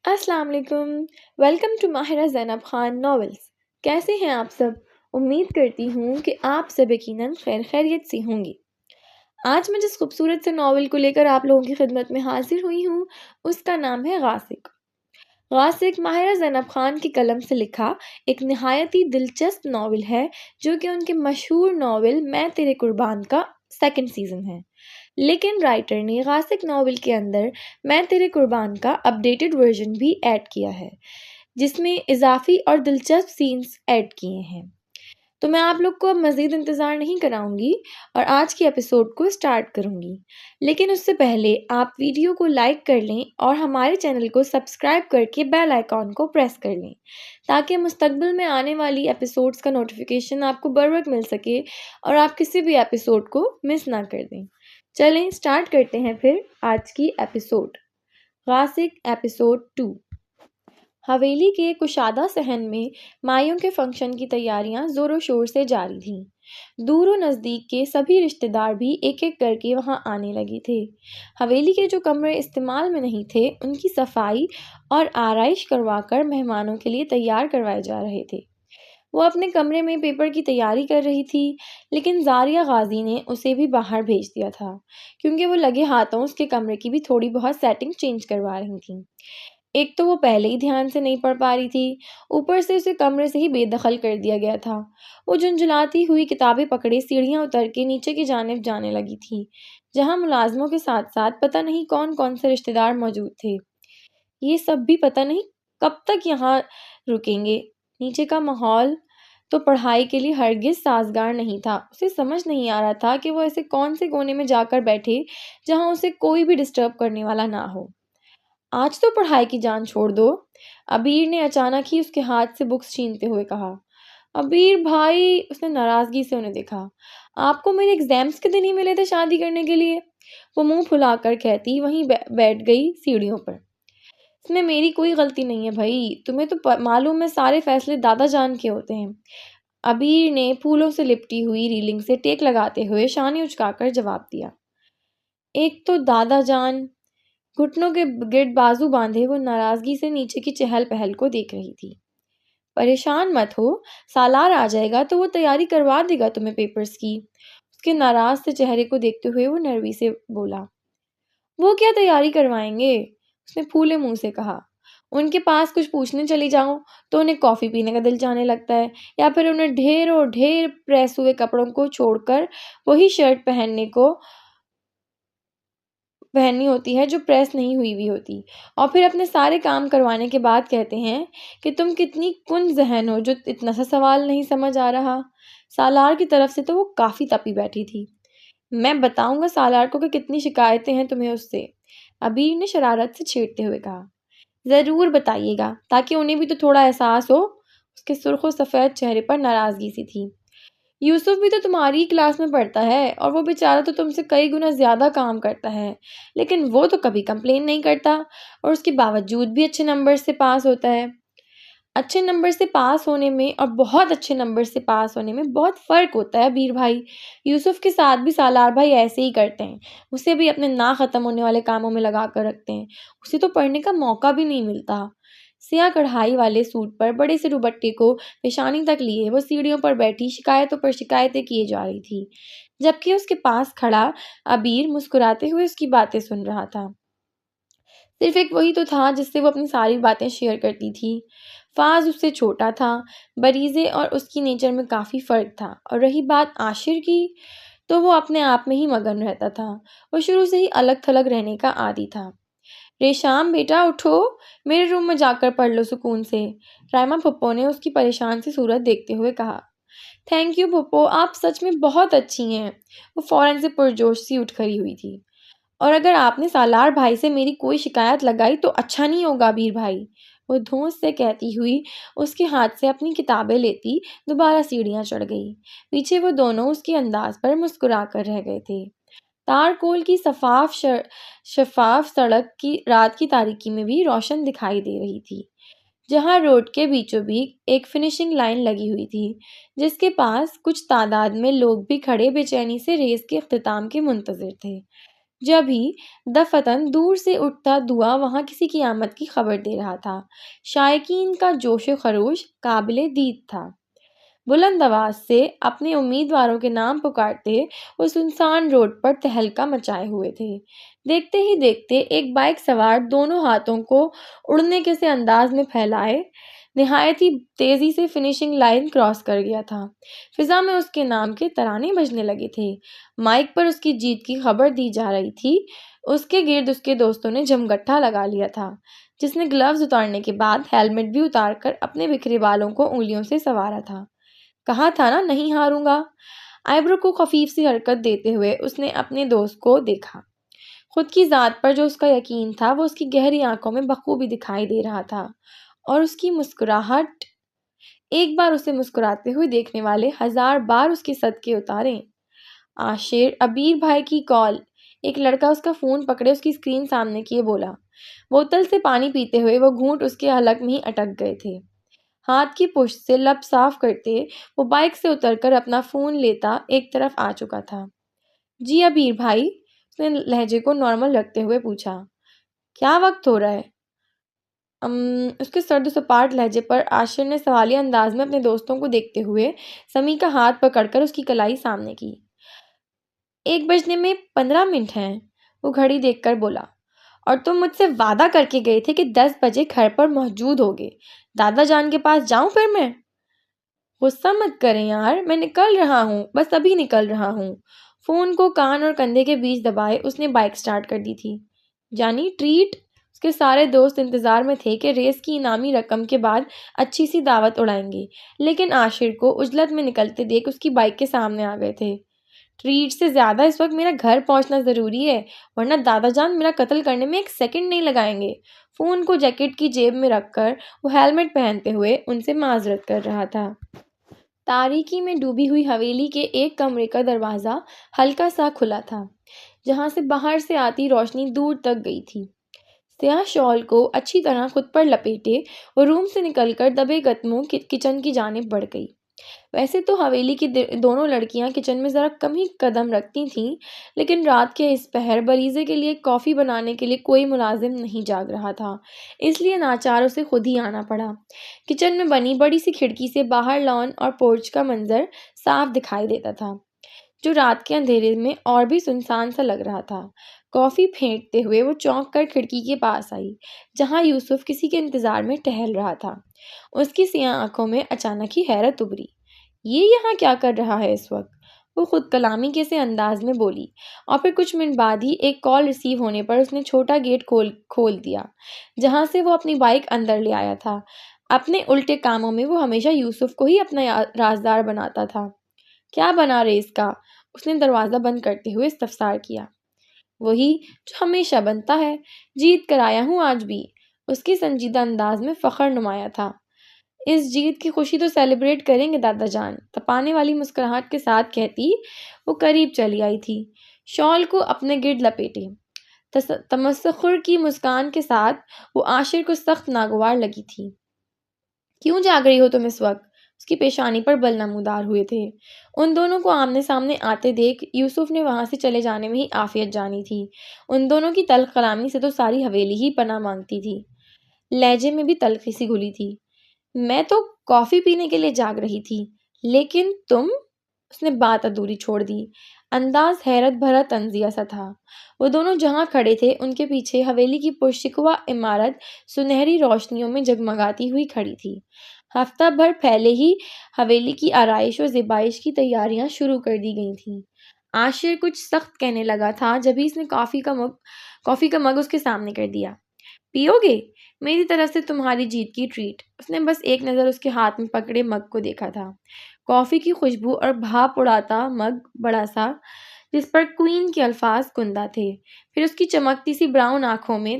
السلام علیکم. Welcome to Mahira Zainab Khan novels. کیسے ہیں آپ سب؟ امید کرتی ہوں کہ آپ سب یقیناً خیریت سے ہوں گی. آج میں جس خوبصورت سے ناول کو لے کر آپ لوگوں کی خدمت میں حاضر ہوئی ہوں اس کا نام ہے غاسق. غاسق ماہرہ زینب خان کی قلم سے لکھا ایک نہایت ہی دلچسپ ناول ہے جو کہ ان کے مشہور ناول میں تیرے قربان کا سیکنڈ سیزن ہے. لیکن رائٹر نے غاسق ناول کے اندر میں تیرے قربان کا اپڈیٹڈ ورژن بھی ایڈ کیا ہے جس میں اضافی اور دلچسپ سینز ایڈ کیے ہیں. تو میں آپ لوگ کو اب مزید انتظار نہیں کراؤں گی اور آج کی ایپیسوڈ کو سٹارٹ کروں گی. لیکن اس سے پہلے آپ ویڈیو کو لائک کر لیں اور ہمارے چینل کو سبسکرائب کر کے بیل آئیکن کو پریس کر لیں تاکہ مستقبل میں آنے والی ایپیسوڈز کا نوٹیفیکیشن آپ کو بر وقت مل سکے اور آپ کسی بھی ایپیسوڈ کو مس نہ کر دیں. چلیں سٹارٹ کرتے ہیں پھر آج کی ایپیسوڈ. غاسق ایپیسوڈ 2. حویلی کے کشادہ صحن میں مائیوں کے فنکشن کی تیاریاں زور و شور سے جاری تھیں. دور و نزدیک کے سبھی رشتہ دار بھی ایک ایک کر کے وہاں آنے لگے تھے. حویلی کے جو کمرے استعمال میں نہیں تھے ان کی صفائی اور آرائش کروا کر مہمانوں کے لیے تیار کروائے جا رہے تھے. وہ اپنے کمرے میں پیپر کی تیاری کر رہی تھی لیکن زاریہ غازی نے اسے بھی باہر بھیج دیا تھا کیونکہ وہ لگے ہاتھوں اس کے کمرے کی بھی تھوڑی بہت سیٹنگ چینج کروا رہی تھیں. ایک تو وہ پہلے ہی دھیان سے نہیں پڑھ پا رہی تھی، اوپر سے اسے کمرے سے ہی بے دخل کر دیا گیا تھا. وہ جھنجھلاتی ہوئی کتابیں پکڑے سیڑھیاں اتر کے نیچے کی جانب جانے لگی تھی جہاں ملازموں کے ساتھ ساتھ پتہ نہیں کون کون سے رشتہ دار موجود تھے. یہ سب بھی پتہ نہیں کب تک یہاں رکیں گے. نیچے کا ماحول تو پڑھائی کے لیے ہرگز سازگار نہیں تھا. اسے سمجھ نہیں آ رہا تھا کہ وہ ایسے کون سے کونے میں جا کر بیٹھے جہاں اسے کوئی بھی ڈسٹرب کرنے والا نہ ہو. آج تو پڑھائی کی جان چھوڑ دو، عبیر نے اچانک ہی اس کے ہاتھ سے بکس چھینتے ہوئے کہا. عبیر بھائی، اس نے ناراضگی سے انہیں دیکھا. آپ کو میرے ایگزامز کے دن ہی ملے تھے شادی کرنے کے لیے؟ وہ منہ پھلا کر کہتی وہیں بیٹھ گئی سیڑھیوں پر. اس میں میری کوئی غلطی نہیں ہے بھائی، تمہیں تو معلوم ہے سارے فیصلے دادا جان کے ہوتے ہیں. عبیر نے پھولوں سے لپٹی ہوئی ریلنگ سے ٹیک لگاتے ہوئے شانے اچکا کر جواب دیا. ایک تو دادا جان. گھٹنوں کے گرد بازو باندھے وہ ناراضگی سے نیچے کی چہل پہل کو دیکھ رہی تھی. پریشان مت ہو، سالار آ جائے گا تو وہ تیاری کروا دے گا تمہیں پیپرز کی. اس کے ناراض سے چہرے کو دیکھتے ہوئے وہ نرمی سے بولا. وہ کیا تیاری کروائیں گے؟ اس نے پھولے منہ سے کہا. ان کے پاس کچھ پوچھنے چلی جاؤں تو انہیں کافی پینے کا دل جانے لگتا ہے، یا پھر انہیں ڈھیر پریس ہوئے کپڑوں کو چھوڑ کر وہی شرٹ پہننی ہوتی ہے جو پریس نہیں ہوئی ہوتی، اور پھر اپنے سارے کام کروانے کے بعد کہتے ہیں کہ تم کتنی کن ذہن ہو جو اتنا سا سوال نہیں سمجھ آ رہا. سالار کی طرف سے تو وہ کافی تپی بیٹھی تھی. میں بتاؤں گا سالار کو کہ کتنی شکایتیں ہیں تمہیں اس سے، عبیر نے شرارت سے چھیڑتے ہوئے کہا. ضرور بتائیے گا تاکہ انہیں بھی تو تھوڑا احساس ہو. اس کے سرخ و سفید چہرے پر ناراضگی سی تھی. یوسف بھی تو تمہاری ہی کلاس میں پڑھتا ہے اور وہ بیچارہ تو تم سے کئی گنا زیادہ کام کرتا ہے، لیکن وہ تو کبھی کمپلین نہیں کرتا اور اس کے باوجود بھی اچھے نمبر سے پاس ہوتا ہے. اچھے نمبر سے پاس ہونے میں اور بہت اچھے نمبر سے پاس ہونے میں بہت فرق ہوتا ہے عبیر بھائی. یوسف کے ساتھ بھی سالار بھائی ایسے ہی کرتے ہیں، اسے بھی اپنے نہ ختم ہونے والے کاموں میں لگا کر رکھتے ہیں. اسے تو پڑھنے کا موقع بھی نہیں ملتا. سیاہ کڑھائی والے سوٹ پر بڑے سے دوپٹے کو پیشانی تک لیے وہ سیڑھیوں پر بیٹھی شکایتوں پر شکایتیں کیے جا رہی تھی، جبکہ اس کے پاس کھڑا عبیر مسکراتے ہوئے اس کی باتیں سن رہا تھا. صرف ایک وہی تو تھا جس سے وہ اپنی ساری باتیں شیئر کرتی تھی. فاز اس سے چھوٹا تھا، بریزے اور اس کی نیچر میں کافی فرق تھا. اور رہی بات عاشر کی تو وہ اپنے آپ میں ہی مگن رہتا تھا. وہ شروع سے ہی الگ تھلگ رہنے کا عادی تھا. ریشام بیٹا اٹھو، میرے روم میں جا کر پڑھ لو سکون سے، رائمہ پھپھو نے اس کی پریشان سی صورت دیکھتے ہوئے کہا. تھینک یو پھپھو، آپ سچ میں بہت اچھی ہیں. وہ فوراً سے پرجوش سی اٹھ کھڑی ہوئی تھی. اور اگر آپ نے سالار بھائی سے میری کوئی شکایت لگائی تو اچھا نہیں ہوگا عبیر بھائی، وہ دھونس سے کہتی ہوئی اس کے ہاتھ سے اپنی کتابیں لیتی دوبارہ سیڑھیاں چڑھ گئی. پیچھے وہ دونوں اس کے انداز پر مسکرا کر رہ گئے تھے. تارکول کی شفاف سڑک کی رات کی تاریکی میں بھی روشن دکھائی دے رہی تھی، جہاں روڈ کے بیچوں بیچ ایک فنشنگ لائن لگی ہوئی تھی جس کے پاس کچھ تعداد میں لوگ بھی کھڑے بے چینی سے ریس کے اختتام کے منتظر تھے. جبھی دفتن دور سے اٹھتا دعا وہاں کسی کی آمد کی خبر دے رہا تھا۔ شائقین کا جوش و خروش قابل دید تھا۔ بلند آواز سے اپنے امیدواروں کے نام پکارتے وہ سنسان روڈ پر تہلکہ مچائے ہوئے تھے۔ دیکھتے ہی دیکھتے ایک بائک سوار دونوں ہاتھوں کو اڑنے کے سے انداز میں پھیلائے نہایت ہی تیزی سے فنیشنگ لائن کراس کر گیا تھا۔ فضا میں اس کے نام کے ترانے بجنے لگے تھے۔ مائک پر اس کی جیت کی خبر دی جا رہی تھی۔ اس کے گرد اس کے دوستوں نے جمگٹھا لگا لیا تھا، جس نے گلوز اتارنے کے بعد ہیلمٹ بھی اتار کر اپنے بکھرے بالوں کو انگلیوں سے سنوارا تھا۔ کہا تھا نا نہیں ہاروں گا۔ آئیبرو کو خفیف سی حرکت دیتے ہوئے اس نے اپنے دوست کو دیکھا۔ خود کی ذات پر جو اس کا یقین تھا وہ اس کی گہری آنکھوں میں بخوبی دکھائی دے رہا تھا، اور اس کی مسکراہٹ ایک بار اسے مسکراتے ہوئے دیکھنے والے 1000 بار اس کے صدقے اتاریں۔ عاشر ابیر بھائی کی کال۔ ایک لڑکا اس کا فون پکڑے اس کی اسکرین سامنے کیے بولا۔ بوتل سے پانی پیتے ہوئے وہ گھونٹ اس کے حلق میں ہی اٹک گئے تھے۔ ہاتھ کی پشت سے لب صاف کرتے وہ بائک سے اتر کر اپنا فون لیتا ایک طرف آ چکا تھا۔ جی ابیر بھائی، اس نے لہجے کو نارمل رکھتے ہوئے پوچھا۔ کیا وقت ہو رہا ہے؟ اس کے سرد و سپاٹ لہجے پر عاشر نے سوالیہ انداز میں اپنے دوستوں کو دیکھتے ہوئے سمی کا ہاتھ پکڑ کر اس کی کلائی سامنے کی۔ 1 بجنے میں 15 منٹ ہیں، وہ گھڑی دیکھ کر بولا۔ اور تم مجھ سے وعدہ کر کے گئے تھے کہ 10 بجے گھر پر موجود ہوگے۔ دادا جان کے پاس جاؤں پھر میں؟ غصہ مت کریں یار، میں نکل رہا ہوں، بس ابھی نکل رہا ہوں۔ فون کو کان اور کندھے کے بیچ دبائے اس نے بائک سٹارٹ کر دی تھی۔ جانی ٹریٹ؟ اس کے سارے دوست انتظار میں تھے کہ ریس کی انعامی رقم کے بعد اچھی سی دعوت اڑائیں گے، لیکن عاشر کو عجلت میں نکلتے دیکھ اس کی بائک کے سامنے آ گئے تھے۔ ٹریٹ سے زیادہ اس وقت میرا گھر پہنچنا ضروری ہے، ورنہ دادا جان میرا قتل کرنے میں 1 سیکنڈ نہیں لگائیں گے۔ فون کو جیکٹ کی جیب میں رکھ کر وہ ہیلمٹ پہنتے ہوئے ان سے معذرت کر رہا تھا۔ تاریکی میں ڈوبی ہوئی حویلی کے ایک کمرے کا دروازہ ہلکا سا کھلا تھا، جہاں سے باہر سے آتی روشنی دور تک گئی تھی۔ سیاہ شال کو اچھی طرح خود پر لپیٹے وہ روم سے نکل کر دبے قدموں کچن کی جانب بڑھ گئی۔ ویسے تو حویلی کی دونوں لڑکیاں کچن میں ذرا کم ہی قدم رکھتی تھیں، لیکن رات کے اس پہر بریزے کے لیے کافی بنانے کے لیے کوئی ملازم نہیں جاگ رہا تھا، اس لیے ناچار اسے خود ہی آنا پڑا۔ کچن میں بنی بڑی سی کھڑکی سے باہر لان اور پورچ کا منظر صاف دکھائی دیتا تھا، جو رات کے اندھیرے میں اور بھی سنسان سا لگ رہا تھا۔ کافی پھینکتے ہوئے وہ چونک کر کھڑکی کے پاس آئی، جہاں یوسف کسی کے انتظار میں ٹہل رہا تھا۔ اس کی سیاہ آنکھوں میں اچانک ہی حیرت ابھری۔ یہ یہاں کیا کر رہا ہے اس وقت؟ وہ خود کلامی کے سے انداز میں بولی، اور پھر کچھ منٹ بعد ہی ایک کال ریسیو ہونے پر اس نے چھوٹا گیٹ کھول دیا، جہاں سے وہ اپنی بائک اندر لے آیا تھا۔ اپنے الٹے کاموں میں وہ ہمیشہ یوسف کو ہی اپنا رازدار بناتا تھا۔ کیا بنا ریس کا؟ اس نے دروازہ بند کرتے ہوئے استفسار کیا۔ وہی جو ہمیشہ بنتا ہے، جیت کر آیا ہوں آج بھی، اس کے سنجیدہ انداز میں فخر نمایاں تھا۔ اس جیت کی خوشی تو سیلیبریٹ کریں گے دادا جان، تپانے والی مسکراہٹ کے ساتھ کہتی وہ قریب چلی آئی تھی، شال کو اپنے گرد لپیٹے۔ تمسخر کی مسکان کے ساتھ وہ عاشر کو سخت ناگوار لگی تھی۔ کیوں جاگ رہی ہو تم اس وقت؟ اس کی پیشانی پر بل نمودار ہوئے تھے۔ ان دونوں کو آمنے سامنے آتے دیکھ یوسف نے وہاں سے چلے جانے میں ہی عافیت جانی تھی۔ ان دونوں کی تلخ کلامی سے تو ساری حویلی ہی پناہ مانگتی تھی۔ لہجے میں بھی تلخی سی گھلی تھی۔ میں تو کافی پینے کے لیے جاگ رہی تھی، لیکن تم؟ اس نے بات ادھوری چھوڑ دی۔ انداز حیرت بھرا طنزیہ سا تھا۔ وہ دونوں جہاں کھڑے تھے ان کے پیچھے حویلی کی پرشکوہ عمارت سنہری روشنیوں میں جگمگاتی ہوئی کھڑی تھی۔ ہفتہ بھر پہلے ہی حویلی کی آرائش و زیبائش کی تیاریاں شروع کر دی گئی تھیں۔ عاشر کچھ سخت کہنے لگا تھا جبھی اس نے کافی کا مگ اس کے سامنے کر دیا۔ پیو گے؟ میری طرف سے تمہاری جیت کی ٹریٹ۔ اس نے بس ایک نظر اس کے ہاتھ میں پکڑے مگ کو دیکھا تھا۔ کافی کی خوشبو اور بھاپ اڑاتا مگ بڑا سا، جس پر کوئین کے الفاظ کندہ تھے۔ پھر اس کی چمکتی سی براؤن آنکھوں میں،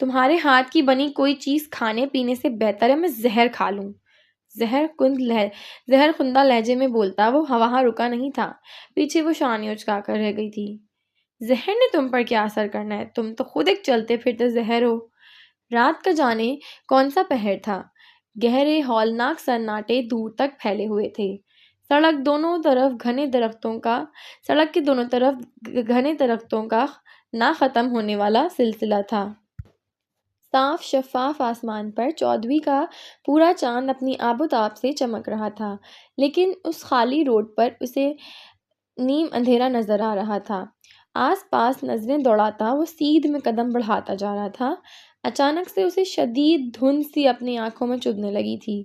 تمہارے ہاتھ کی بنی کوئی چیز کھانے پینے سے بہتر ہے میں زہر کھا لوں۔ زہر خندہ لہجے میں بولتا وہ وہاں رکا نہیں تھا، پیچھے وہ شانے اچکا کر رہ گئی تھی۔ زہر نے تم پر کیا اثر کرنا ہے؟ تم تو خود ایک چلتے پھرتے زہر ہو۔ رات کا جانے کون سا پہر تھا، گہرے ہولناک سناٹے دور تک پھیلے ہوئے تھے۔ سڑک کے دونوں طرف گھنے درختوں کا نہ ختم ہونے والا سلسلہ تھا۔ صاف شفاف آسمان پر 14ویں کا پورا چاند اپنی آب و تاب سے چمک رہا تھا، لیکن اس خالی روڈ پر اسے نیم اندھیرا نظر آ رہا تھا۔ آس پاس نظریں دوڑاتا وہ سیدھ میں قدم بڑھاتا جا رہا تھا۔ اچانک سے اسے شدید دھند سی اپنی آنکھوں میں چبھنے لگی تھی۔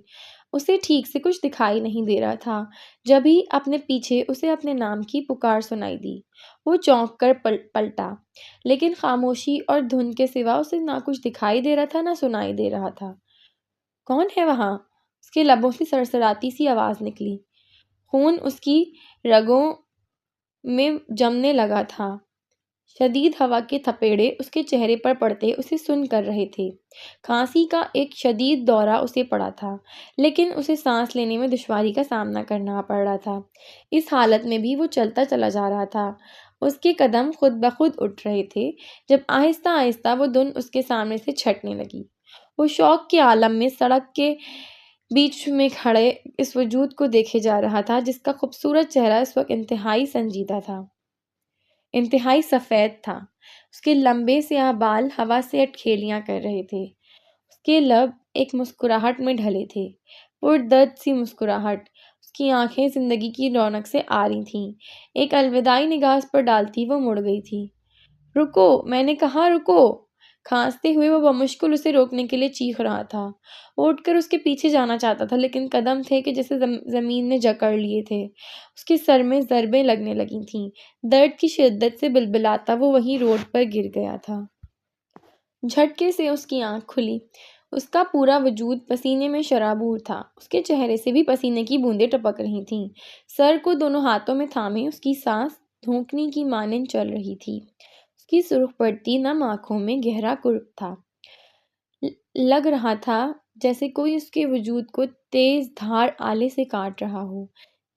اسے ٹھیک سے کچھ دکھائی نہیں دے رہا تھا۔ جبھی اپنے پیچھے اسے اپنے نام کی پکار سنائی دی۔ وہ چونک کر پلٹا، لیکن خاموشی اور دھند کے سوا اسے نہ کچھ دکھائی دے رہا تھا نہ سنائی دے رہا تھا۔ کون ہے وہاں؟ اس کے لبوں سے سرسراتی سی آواز نکلی۔ خون اس کی رگوں میں جمنے لگا تھا۔ شدید ہوا کے تھپیڑے اس کے چہرے پر پڑتے اسے سن کر رہے تھے۔ کھانسی کا ایک شدید دورہ اسے پڑا تھا، لیکن اسے سانس لینے میں دشواری کا سامنا کرنا پڑ رہا تھا۔ اس حالت میں بھی وہ چلتا چلا جا رہا تھا۔ اس کے قدم خود بخود اٹھ رہے تھے جب آہستہ آہستہ وہ دھند اس کے سامنے سے چھٹنے لگی۔ وہ شوق کے عالم میں سڑک کے بیچ میں کھڑے اس وجود کو دیکھے جا رہا تھا جس کا خوبصورت چہرہ اس وقت انتہائی سنجیدہ تھا، انتہائی سفید تھا۔ اس کے لمبے سیاہ بال ہوا سے اٹکھیلیاں کر رہے تھے۔ اس کے لب ایک مسکراہٹ میں ڈھلے تھے، پردرد سی مسکراہٹ۔ اس کی آنکھیں زندگی کی رونق سے آری تھیں۔ ایک الوداعی نگاہ اس پر ڈالتی وہ مڑ گئی تھی۔ رکو، میں نے کہا رکو! کھانستے ہوئے وہ بمشکل اسے روکنے کے لیے چیخ رہا تھا۔ وہ اٹھ کر اس کے پیچھے جانا چاہتا تھا، لیکن قدم تھے کہ جیسے زمین نے جکڑ لیے تھے۔ اس کے سر میں ضربیں لگنے لگی تھیں۔ درد کی شدت سے بلبلاتا وہ وہیں روڈ پر گر گیا تھا۔ جھٹکے سے اس کی آنکھ کھلی۔ اس کا پورا وجود پسینے میں شرابور تھا۔ اس کے چہرے سے بھی پسینے کی بوندیں ٹپک رہی تھیں۔ سر کو دونوں ہاتھوں میں تھامے اس کی سانس دھونکنے کی مانند چل رہی تھی۔ اس کی سرخ پڑتی نم آنکھوں میں گہرا کرب تھا۔ لگ رہا تھا جیسے کوئی اس کے وجود کو تیز دھار آلے سے کاٹ رہا ہو۔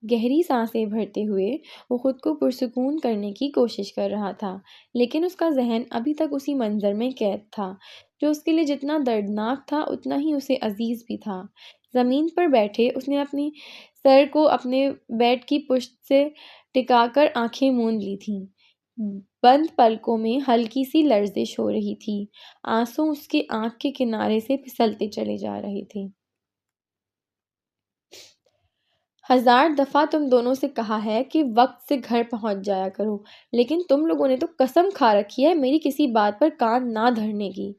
گہری سانسیں بھرتے ہوئے وہ خود کو پرسکون کرنے کی کوشش کر رہا تھا، لیکن اس کا ذہن ابھی تک اسی منظر میں قید تھا جو اس کے لیے جتنا دردناک تھا اتنا ہی اسے عزیز بھی تھا۔ زمین پر بیٹھے اس نے اپنی سر کو اپنے بیڈ کی پشت سے ٹکا کر آنکھیں موند لی تھیں۔ بند پلکوں میں ہلکی سی لرزش ہو رہی تھی۔ آنسو اس کے آنکھ کے کنارے سے پھسلتے چلے جا رہے تھے۔ 1000 دفعہ تم دونوں سے کہا ہے کہ وقت سے گھر پہنچ جایا کرو، لیکن تم لوگوں نے تو قسم کھا رکھی ہے میری کسی بات پر کان نہ دھرنے کی۔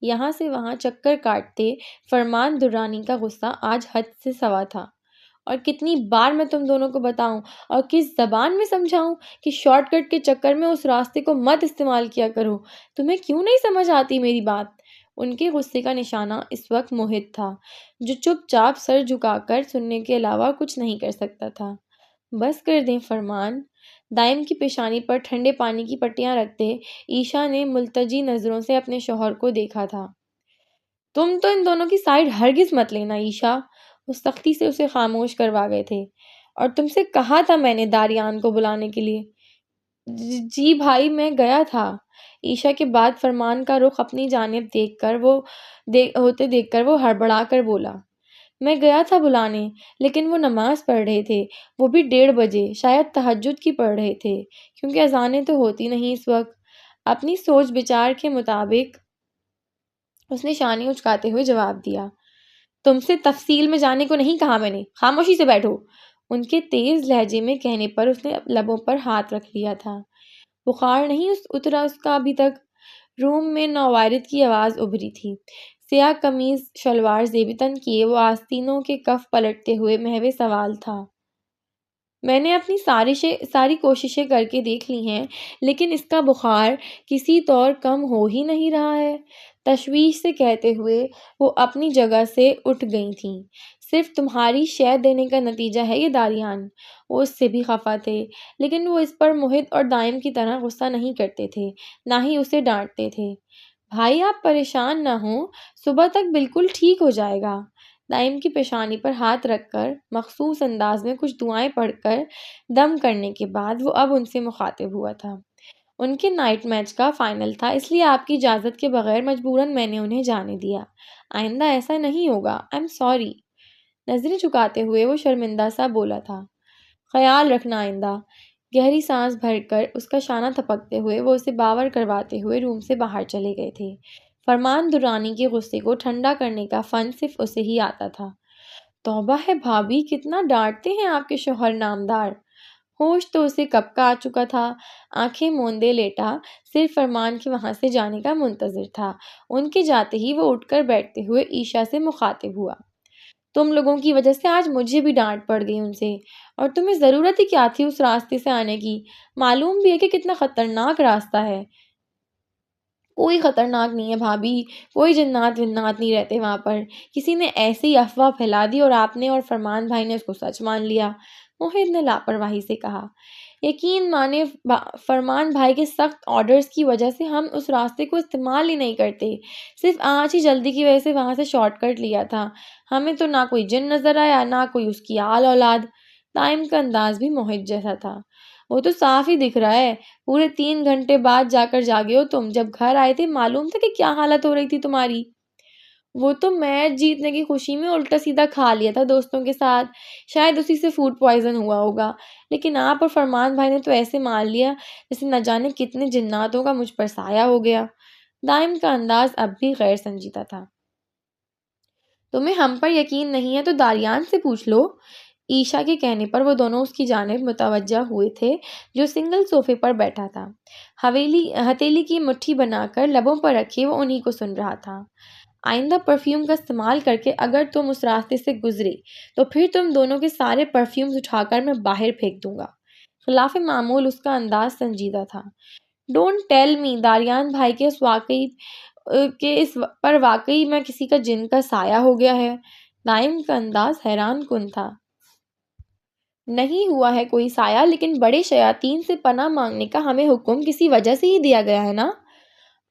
یہاں سے وہاں چکر کاٹتے فرمان درانی کا غصہ آج حد سے سوا تھا۔ اور کتنی بار میں تم دونوں کو بتاؤں اور کس زبان میں سمجھاؤں کہ شارٹ کٹ کے چکر میں اس راستے کو مت استعمال کیا کرو؟ تمہیں کیوں نہیں سمجھ آتی میری بات؟ ان کے غصے کا نشانہ اس وقت موہت تھا، جو چپ چاپ سر جھکا کر سننے کے علاوہ کچھ نہیں کر سکتا تھا۔ بس کر دیں فرمان۔ دائم کی پیشانی پر ٹھنڈے پانی کی پٹیاں رکھتے عیشا نے ملتجی نظروں سے اپنے شوہر کو دیکھا تھا۔ تم تو ان دونوں کی سائیڈ ہرگز مت لینا عیشا۔ وہ سختی سے اسے خاموش کروا گئے تھے۔ اور تم سے کہا تھا میں نے داریان کو بلانے کے لیے۔ جی بھائی میں گیا تھا۔ عیشا کے بعد فرمان کا رخ اپنی جانب دیکھ کر وہ ہڑبڑا کر بولا، میں گیا تھا بلانے، لیکن وہ نماز پڑھ رہے تھے، وہ بھی 1:30 بجے، شاید تہجد کی پڑھ رہے تھے، کیونکہ اذانیں تو ہوتی نہیں اس وقت۔ اپنی سوچ بچار کے مطابق اس نے شانے اچکاتے ہوئے جواب دیا، تم سے تفصیل میں جانے کو نہیں کہا میں نے، خاموشی سے بیٹھو۔ ان کے تیز لہجے میں کہنے پر اس نے لبوں پر ہاتھ رکھ لیا تھا۔ بخار نہیں اترا اس کا ابھی تک۔ روم میں نووارد کی آواز ابھری تھی۔ سیاہ قمیض شلوار زیب تن کیے وہ آستینوں کے کف پلٹتے ہوئے محو سوال تھا، میں نے اپنی ساری کوششیں کر کے دیکھ لی ہیں، لیکن اس کا بخار کسی طور کم ہو ہی نہیں رہا ہے۔ تشویش سے کہتے ہوئے وہ اپنی جگہ سے اٹھ گئی تھیں۔ صرف تمہاری شے دینے کا نتیجہ ہے یہ داریان۔ وہ اس سے بھی خفا تھے، لیکن وہ اس پر موہت اور دائم کی طرح غصہ نہیں کرتے تھے، نہ ہی اسے ڈانٹتے تھے۔ بھائی آپ پریشان نہ ہوں، صبح تک بالکل ٹھیک ہو جائے گا۔ دائم کی پیشانی پر ہاتھ رکھ کر مخصوص انداز میں کچھ دعائیں پڑھ کر دم کرنے کے بعد وہ اب ان سے مخاطب ہوا تھا۔ ان کے نائٹ میچ کا فائنل تھا، اس لیے آپ کی اجازت کے بغیر مجبوراً میں نے انہیں جانے دیا۔ آئندہ ایسا نہیں ہوگا، آئی ایم سوری۔ نظریں جھکاتے ہوئے وہ شرمندہ سا بولا تھا۔ خیال رکھنا آئندہ۔ گہری سانس بھر کر اس کا شانہ تھپکتے ہوئے وہ اسے باور کرواتے ہوئے روم سے باہر چلے گئے تھے۔ فرمان درانی کے غصے کو ٹھنڈا کرنے کا فن صرف اسے ہی آتا تھا۔ توبہ ہے بھابھی، کتنا ڈانٹتے ہیں آپ کے شوہر نامدار۔ ہوش تو اسے کب کا آ چکا تھا، آنکھیں موندے لیٹا صرف فرمان کے وہاں سے جانے کا منتظر تھا۔ ان کے جاتے ہی وہ اٹھ کر بیٹھتے ہوئے عیشا سے مخاطب ہوا۔ تم لوگوں کی وجہ سے آج مجھے بھی ڈانٹ پڑ گئی ان سے، اور تمہیں ضرورت ہی کیا تھی اس راستے سے آنے کی؟ معلوم بھی ہے کہ کتنا خطرناک راستہ ہے۔ کوئی خطرناک نہیں ہے بھابھی، کوئی جنات ونات نہیں رہتے وہاں پر، کسی نے ایسی ہی افواہ پھیلا دی اور آپ نے اور فرمان بھائی نے اس کو سچ مان لیا، موہد نے لاپرواہی سے کہا۔ یقین مانے فرمان بھائی کے سخت آرڈرز کی وجہ سے ہم اس راستے کو استعمال ہی نہیں کرتے، صرف آج ہی جلدی کی وجہ سے وہاں سے شارٹ کٹ لیا تھا۔ ہمیں تو نہ کوئی جن نظر آیا نہ کوئی اس کی آل اولاد۔ دائم کا انداز بھی موہد جیسا تھا۔ وہ تو صاف ہی دکھ رہا ہے، پورے 3 گھنٹے بعد جا کر جاگے ہو تم، جب گھر آئے تھے معلوم تھا کہ کیا حالت ہو رہی تھی تمہاری۔ وہ تو میچ جیتنے کی خوشی میں الٹا سیدھا کھا لیا تھا دوستوں کے ساتھ، شاید اسی سے فوڈ پوائزن ہوا ہوگا، لیکن آپ اور فرمان بھائی نے تو ایسے مان لیا جیسے نہ جانے کتنے جناتوں کا مجھ پر سایہ ہو گیا۔ دائم کا انداز اب بھی غیر سنجیدہ تھا۔ تمہیں ہم پر یقین نہیں ہے تو داریان سے پوچھ لو۔ عیشا کے کہنے پر وہ دونوں اس کی جانب متوجہ ہوئے تھے جو سنگل صوفے پر بیٹھا تھا، ہتھیلی کی مٹھی بنا کر لبوں پر رکھے وہ انہی کو سن رہا تھا۔ آئندہ پرفیوم کا استعمال کر کے اگر تم اس راستے سے گزرے تو پھر تم دونوں کے سارے پرفیومز اٹھا کر میں باہر پھینک دوں گا۔ خلاف معمول اس کا انداز سنجیدہ تھا۔ ڈونٹ ٹیل می داریان بھائی کے اس پر واقعی میں کسی کا جن کا سایہ ہو گیا ہے؟ دائم کا انداز حیران کن تھا۔ نہیں ہوا ہے کوئی سایہ، لیکن بڑے شیاطین سے پناہ مانگنے کا ہمیں حکم کسی وجہ سے ہی دیا گیا ہے نا۔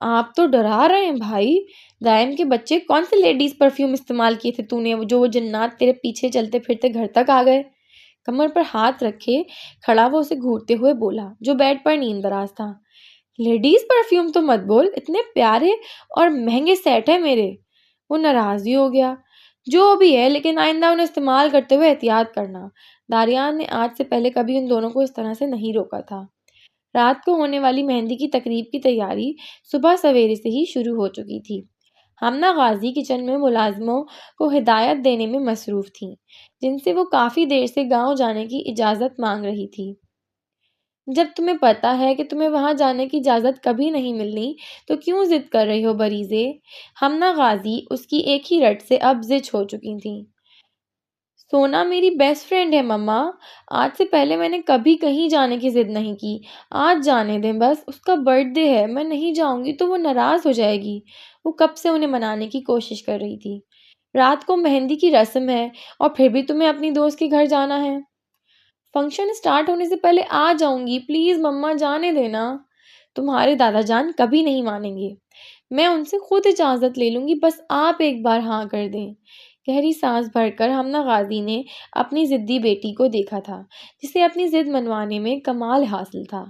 آپ تو ڈرا رہے ہیں بھائی۔ دائم کے بچے، کون سے لیڈیز پرفیوم استعمال کیے تھے تو نے جو وہ جنات تیرے پیچھے چلتے پھرتے گھر تک آ گئے؟ کمر پر ہاتھ رکھے کھڑا وہ اسے گھورتے ہوئے بولا جو بیڈ پر نیند دراز تھا۔ لیڈیز پرفیوم تو مت بول، اتنے پیارے اور مہنگے سیٹ ہیں میرے۔ وہ ناراض ہی ہو گیا۔ جو بھی ہے، لیکن آئندہ انہیں استعمال کرتے ہوئے احتیاط کرنا۔ داریان نے آج سے پہلے کبھی ان دونوں کو اس طرح سے نہیں روکا تھا۔ رات کو ہونے والی مہندی کی تقریب کی تیاری صبح سویرے سے ہی شروع ہو چکی تھی۔ ہمنا غازی کچن میں ملازموں کو ہدایت دینے میں مصروف تھیں، جن سے وہ کافی دیر سے گاؤں جانے کی اجازت مانگ رہی تھی۔ جب تمہیں پتا ہے کہ تمہیں وہاں جانے کی اجازت کبھی نہیں ملنی تو کیوں ضد کر رہی ہو بریزے؟ ہمنا غازی اس کی ایک ہی رٹ سے اب زچ ہو چکی تھیں۔ سونا میری بیسٹ فرینڈ ہے مما، آج سے پہلے میں نے کبھی کہیں جانے کی ضد نہیں کی، آج جانے دیں بس، اس کا برتھ ڈے ہے، میں نہیں جاؤں گی تو وہ ناراض ہو جائے گی۔ وہ کب سے انہیں منانے کی کوشش کر رہی تھی۔ رات کو مہندی کی رسم ہے اور پھر بھی تمہیں اپنی دوست کے گھر جانا ہے۔ فنکشن اسٹارٹ ہونے سے پہلے آ جاؤں گی، پلیز مما جانے دینا۔ تمہارے دادا جان کبھی نہیں مانیں گے، میں ان سے خود اجازت لے لوں گی، بس آپ ایک بار ہاں کر دیں۔ گہری سانس بھر کر ہمنا غازی نے اپنی ضدی بیٹی کو دیکھا تھا جسے اپنی ضد منوانے میں کمال حاصل تھا۔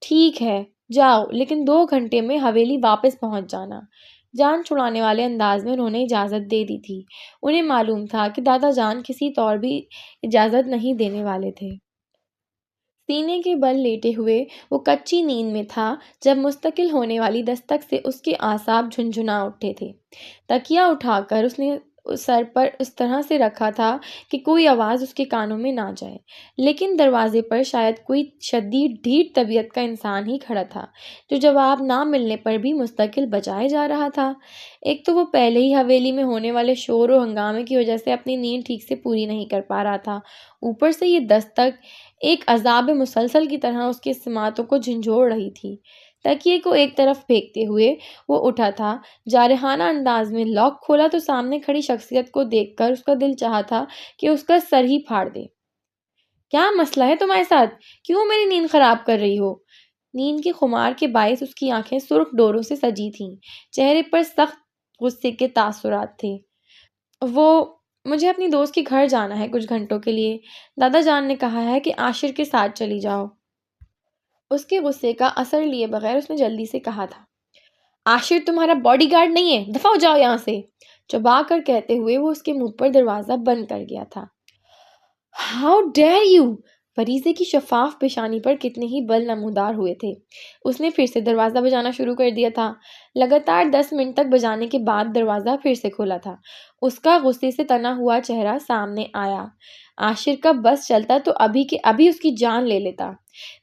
ٹھیک ہے جاؤ، لیکن 2 گھنٹے میں حویلی واپس پہنچ جانا۔ جان چھڑانے والے انداز میں انہوں نے اجازت دے دی تھی۔ انہیں معلوم تھا کہ دادا جان کسی طور بھی اجازت نہیں دینے والے تھے۔ سینے کے بل لیٹے ہوئے وہ کچی نیند میں تھا جب مستقل ہونے والی دستک سے اس کے اعصاب جھنجھنا اٹھے تھے۔ تکیا اٹھا کر اس نے سر پر اس طرح سے رکھا تھا کہ کوئی آواز اس کے کانوں میں نہ جائے، لیکن دروازے پر شاید کوئی شدید ڈھیٹ طبیعت کا انسان ہی کھڑا تھا جو جواب نہ ملنے پر بھی مستقل بجائے جا رہا تھا۔ ایک تو وہ پہلے ہی حویلی میں ہونے والے شور و ہنگامے کی وجہ سے اپنی نیند ٹھیک سے پوری نہیں کر پا رہا تھا، اوپر سے یہ دستک ایک عذاب مسلسل کی طرح اس کے سماعتوں کو جھنجھوڑ رہی تھی۔ تکیے کو ایک طرف پھینکتے ہوئے وہ اٹھا تھا، جارحانہ انداز میں لاک کھولا تو سامنے کھڑی شخصیت کو دیکھ کر اس کا دل چاہا تھا کہ اس کا سر ہی پھاڑ دے۔ کیا مسئلہ ہے تمہارے ساتھ؟ کیوں میری نیند خراب کر رہی ہو؟ نیند کے خمار کے باعث اس کی آنکھیں سرخ ڈوروں سے سجی تھیں، چہرے پر سخت غصے کے تاثرات تھے۔ مجھے اپنی دوست کے گھر جانا ہے کچھ گھنٹوں کے لیے، دادا جان نے کہا ہے کہ عاشر کے ساتھ چلی جاؤ۔ اس کے غصے کا اثر لیے بغیر اس نے جلدی سے کہا تھا، عاشر تمہارا باڈی گارڈ نہیں ہے، دفع ہو جاؤ یہاں سے۔ چبا کر کہتے ہوئے وہ اس کے منہ پر دروازہ بند کر گیا تھا۔ How dare you! فریضے کی شفاف پیشانی پر کتنے ہی بل نمودار ہوئے تھے۔ اس نے پھر سے دروازہ بجانا شروع کر دیا تھا۔ لگاتار 10 منٹ تک بجانے کے بعد دروازہ پھر سے کھولا تھا۔ اس کا غصے سے تنا ہوا چہرہ سامنے آیا۔ عاشر کا بس چلتا تو ابھی کے ابھی اس کی جان لے لیتا۔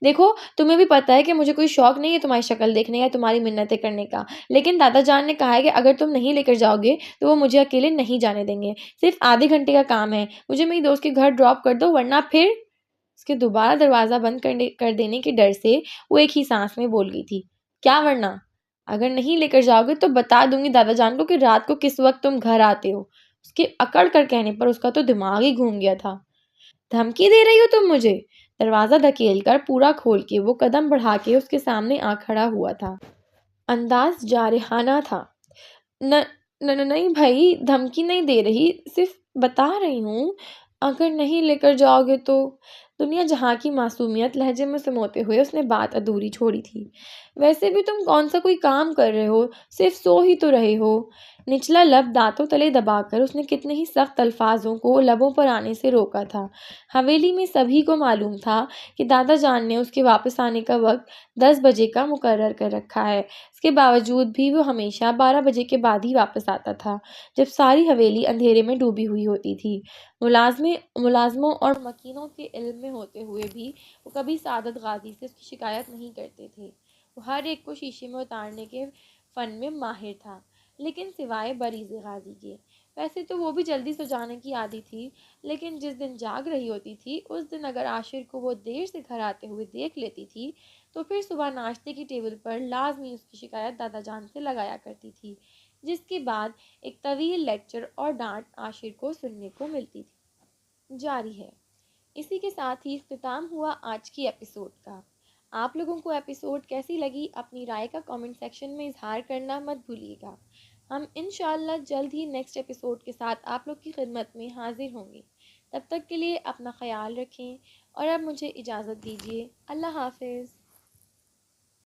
دیکھو، تمہیں بھی پتہ ہے کہ مجھے کوئی شوق نہیں ہے تمہاری شکل دیکھنے یا تمہاری منتیں کرنے کا، لیکن دادا جان نے کہا ہے کہ اگر تم نہیں لے کر جاؤ گے تو وہ مجھے اکیلے نہیں جانے دیں گے۔ صرف آدھے گھنٹے کا کام ہے، مجھے میری دوست کے گھر ڈراپ کر دو ورنہ پھر۔ اس کے دوبارہ دروازہ بند کر دینے کے ڈر سے وہ ایک ہی سانس میں بول گئی تھی، کیا ورنہ؟ اگر نہیں لے کر جاؤ گے تو بتا دوں گی دادا جان کو کہ رات کو کس وقت تم گھر آتے ہو۔ اس کے اکڑ کر کہنے پر اس کا تو دماغ ہی گھوم گیا تھا۔ دھمکی دے رہی ہو تم مجھے؟ دروازہ دھکیل کر پورا کھول کے وہ قدم بڑھا کے اس کے سامنے آ کھڑا ہوا تھا۔ انداز جارحانہ تھا۔ نہیں بھائی، دھمکی نہیں دے رہی، صرف بتا رہی ہوں اگر نہیں لے کر جاؤ گے تو۔ دنیا جہاں کی معصومیت لہجے میں سموتے ہوئے اس نے بات ادھوری چھوڑی تھی۔ ویسے بھی تم کون سا کوئی کام کر رہے ہو، صرف سو ہی تو رہے ہو۔ نچلا لب دانتوں تلے دبا کر اس نے کتنے ہی سخت الفاظوں کو لبوں پر آنے سے روکا تھا۔ حویلی میں سبھی کو معلوم تھا کہ دادا جان نے اس کے واپس آنے کا وقت 10 بجے کا مقرر کر رکھا ہے۔ اس کے باوجود بھی وہ ہمیشہ 12 بجے کے بعد ہی واپس آتا تھا، جب ساری حویلی اندھیرے میں ڈوبی ہوئی ہوتی تھی۔ ملازموں اور مکینوں کے علم میں ہوتے ہوئے بھی وہ کبھی سعادت غازی سے اس کی شکایت نہیں کرتے تھے۔ وہ ہر ایک کو شیشے میں اتارنے کے فن میں ماہر تھا، لیکن سوائے بریز غازی کے۔ ویسے تو وہ بھی جلدی سو جانے کی عادی تھی، لیکن جس دن جاگ رہی ہوتی تھی اس دن اگر عاشر کو وہ دیر سے گھر آتے ہوئے دیکھ لیتی تھی تو پھر صبح ناشتے کی ٹیبل پر لازمی اس کی شکایت دادا جان سے لگایا کرتی تھی، جس کے بعد ایک طویل لیکچر اور ڈانٹ عاشر کو سننے کو ملتی تھی۔ جاری ہے۔ اسی کے ساتھ ہی اختتام ہوا آج کی ایپیسوڈ کا۔ آپ لوگوں کو ایپیسوڈ کیسی لگی اپنی رائے کا کامنٹ سیکشن میں اظہار کرنا مت بھولیے گا۔ ہم انشاءاللہ جلد ہی نیکسٹ ایپیسوڈ کے ساتھ آپ لوگ کی خدمت میں حاضر ہوں گے۔ تب تک کے لیے اپنا خیال رکھیں اور اب مجھے اجازت دیجیے۔ اللہ حافظ۔